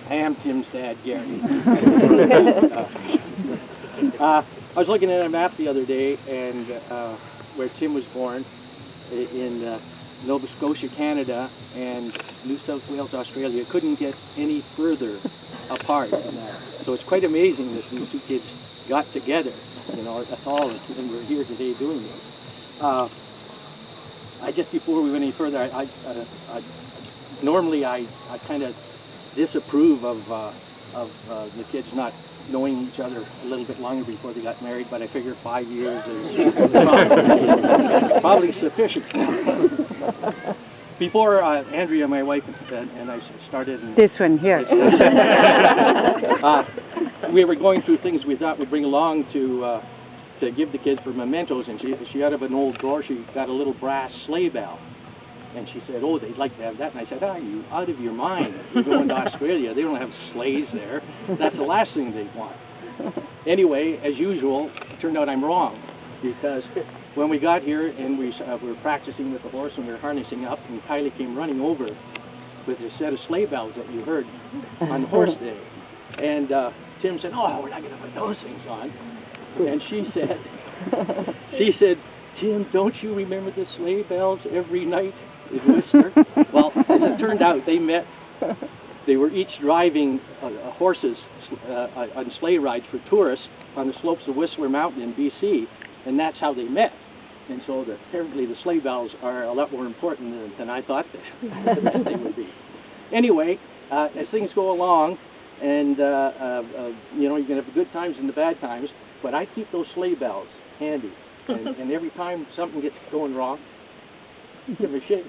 I am Tim's dad, Gary. I was looking at a map the other day, and where Tim was born in Nova Scotia, Canada, and New South Wales, Australia. Couldn't get any further apart than that. So it's quite amazing that these two kids got together, you know, at all, and we're here today doing this. Just before we went any further, normally I kind of disapprove of the kids not knowing each other a little bit longer before they got married, but I figure 5 years is probably sufficient. Before Andrea, my wife, and I started... This one here. We were going through things we thought we'd bring along to give the kids for mementos, and she out of an old drawer, she got a little brass sleigh bell. And she said, oh, they'd like to have that. And I said, are you out of your mind? You're going to Australia. They don't have sleighs there. That's the last thing they'd want. Anyway, as usual, it turned out I'm wrong. Because when we got here and we were practicing with the horse and we were harnessing up, and Kylie came running over with a set of sleigh bells that you heard on horse day. And Tim said, oh, we're not going to put those things on. And she said, Tim, don't you remember the sleigh bells every night in Whistler? Well, as it turned out, they were each driving horses on sleigh rides for tourists on the slopes of Whistler Mountain in BC, and that's how they met. And so apparently the sleigh bells are a lot more important than I thought that they would be. Anyway, as things go along, and you know, you can have the good times and the bad times, but I keep those sleigh bells handy. And every time something gets going wrong, give them a shake.